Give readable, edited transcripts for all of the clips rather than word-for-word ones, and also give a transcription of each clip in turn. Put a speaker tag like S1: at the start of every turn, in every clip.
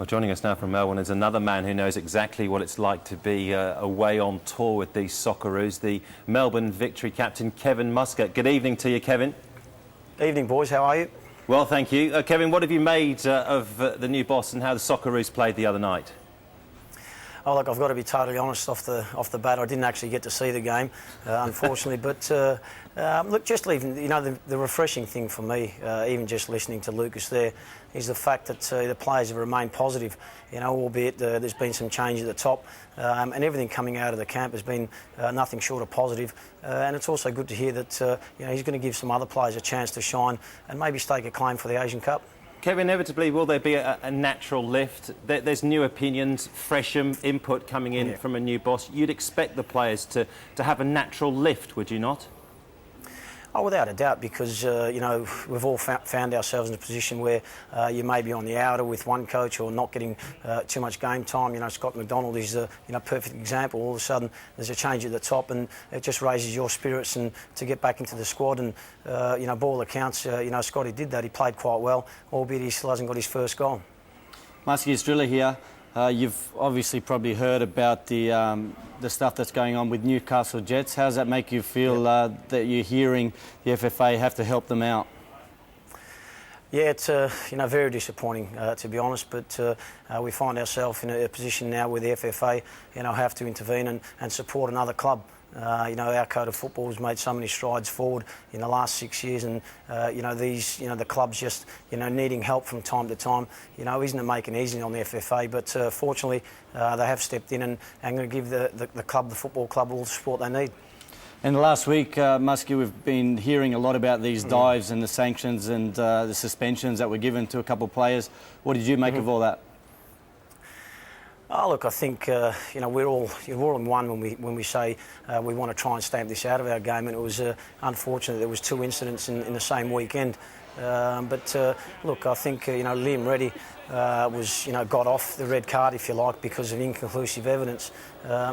S1: Well, joining us now from Melbourne is another man who knows exactly what it's like to be away on tour with these Socceroos, the Melbourne Victory captain, Kevin Muscat. Good evening to you, Kevin.
S2: Evening, boys. How are you?
S1: Well, thank you. Kevin, what have you made of the new boss and how the Socceroos played the other night?
S2: Oh, look, I've got to be totally honest off the bat. I didn't actually get to see the game, unfortunately. But look, just even the refreshing thing for me, even just listening to Lucas there, is the fact that the players have remained positive. Albeit there's been some change at the top, and everything coming out of the camp has been nothing short of positive. And it's also good to hear that he's going to give some other players a chance to shine and maybe stake a claim for the Asian Cup.
S1: Kevin, inevitably, will there be a natural lift? There's new opinions, fresh input coming in from a new boss. You'd expect the players to have a natural lift, would you not?
S2: Oh, without a doubt, because we've all found ourselves in a position where you may be on the outer with one coach or not getting too much game time. Scott McDonald is a perfect example. All of a sudden, there's a change at the top, and it just raises your spirits and to get back into the squad. And by all accounts, Scotty did that. He played quite well, albeit he still hasn't got his first goal.
S3: Muskie Driller here. You've obviously probably heard about the stuff that's going on with Newcastle Jets. How does that make you feel that you're hearing the FFA have to help them out?
S2: Yeah, it's very disappointing to be honest. But we find ourselves in a position now where the FFA have to intervene and support another club. Our code of football has made so many strides forward in the last 6 years, and the clubs just needing help from time to time. Isn't it making it easy on the FFA? But fortunately, they have stepped in and going to give the football club, all the support they need.
S3: In the last week, Muskie, we've been hearing a lot about these dives and the sanctions and the suspensions that were given to a couple of players. What did you make of all that?
S2: Oh, look, I think we're all in one when we say we want to try and stamp this out of our game, and it was unfortunate there was 2 incidents in the same weekend. But look, I think Liam Reddy was got off the red card, if you like, because of inconclusive evidence.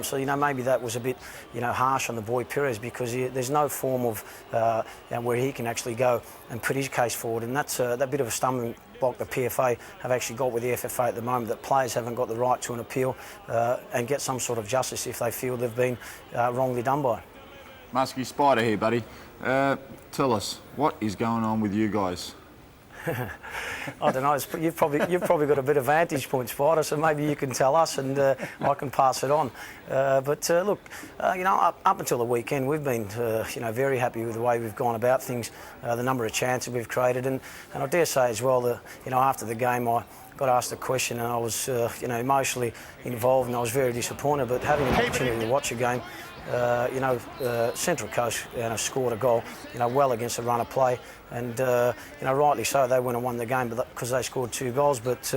S2: So maybe that was a bit harsh on the boy Perez, because there's no form of where he can actually go and put his case forward, and that's that bit of a stumbling block the PFA have actually got with the FFA at the moment, that players haven't got the right to an appeal and get some sort of justice if they feel they've been wrongly done by.
S4: Muskie Spider here, buddy. Tell us, what is going on with you guys?
S2: I don't know. You've probably got a bit of vantage point, Spider, so maybe you can tell us and I can pass it on. But look, up until the weekend, we've been very happy with the way we've gone about things, the number of chances we've created, and I dare say as well that after the game I got asked a question and I was emotionally involved and I was very disappointed. But having an opportunity to watch a game. Central Coast scored a goal, well against a run of play, and rightly so. They went and won the game because they scored 2 goals. But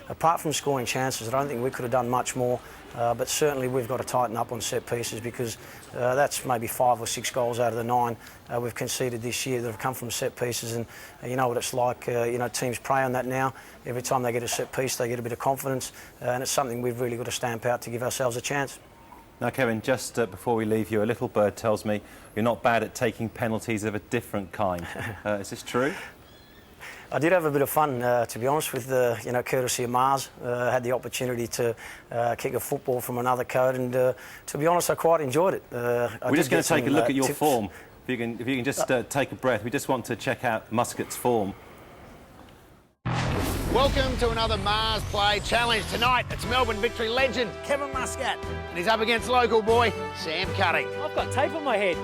S2: apart from scoring chances, I don't think we could have done much more. But certainly we've got to tighten up on set pieces, because that's maybe 5 or 6 goals out of the 9 we've conceded this year that have come from set pieces. And you know what it's like. Teams prey on that now. Every time they get a set piece, they get a bit of confidence, and it's something we've really got to stamp out to give ourselves a chance.
S1: Now, Kevin, just before we leave you, a little bird tells me you're not bad at taking penalties of a different kind. Is this true?
S2: I did have a bit of fun, to be honest, with courtesy of Mars. Had the opportunity to kick a football from another code, and to be honest, I quite enjoyed it.
S1: We're just going to take a look at your form. If you can just take a breath. We just want to check out Muscat's form.
S5: Welcome to another Mars Play Challenge. Tonight, it's Melbourne Victory legend, Kevin Muscat. And he's up against local boy, Sam Cutting.
S6: I've got tape on my head.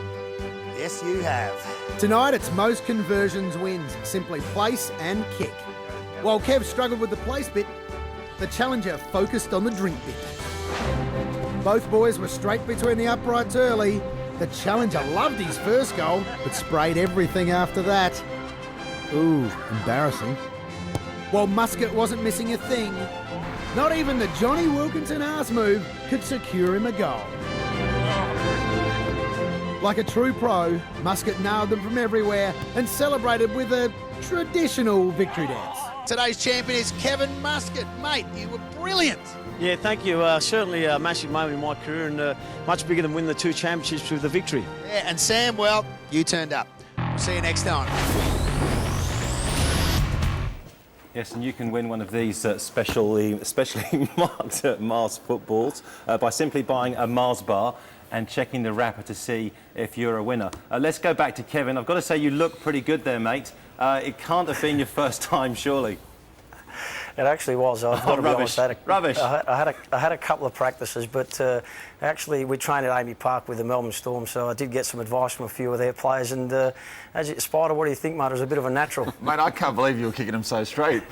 S5: Yes, you have.
S7: Tonight, it's most conversions wins. Simply place and kick. While Kev struggled with the place bit, the challenger focused on the drink bit. Both boys were straight between the uprights early. The challenger loved his first goal, but sprayed everything after that. Ooh, embarrassing. While Muscat wasn't missing a thing, not even the Johnny Wilkinson arse move could secure him a goal. Like a true pro, Muscat nailed them from everywhere and celebrated with a traditional victory dance.
S5: Today's champion is Kevin Muscat. Mate, you were brilliant.
S6: Yeah, thank you. Certainly a massive moment in my career, and much bigger than winning the 2 championships with the victory.
S5: Yeah, and Sam, well, you turned up. See you next time.
S1: Yes, and you can win one of these specially marked Mars footballs by simply buying a Mars bar and checking the wrapper to see if you're a winner. Let's go back to Kevin. I've got to say you look pretty good there, mate. It can't have been your first time, surely.
S2: It actually was. I've got to be honest.
S1: Rubbish.
S2: I had a couple of practices, but actually we trained at Amy Park with the Melbourne Storm, so I did get some advice from a few of their players. And Spider, what do you think, mate? It was a bit of a natural.
S4: Mate, I can't believe you were kicking them so straight.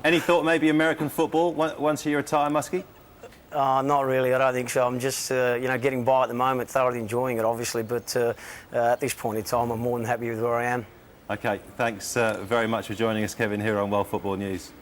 S1: Any thought maybe American football once you retire, Muskie?
S2: Not really. I don't think so. I'm just, getting by at the moment, thoroughly enjoying it, obviously. But at this point in time, I'm more than happy with where I am.
S1: OK, thanks very much for joining us, Kevin, here on World Football News.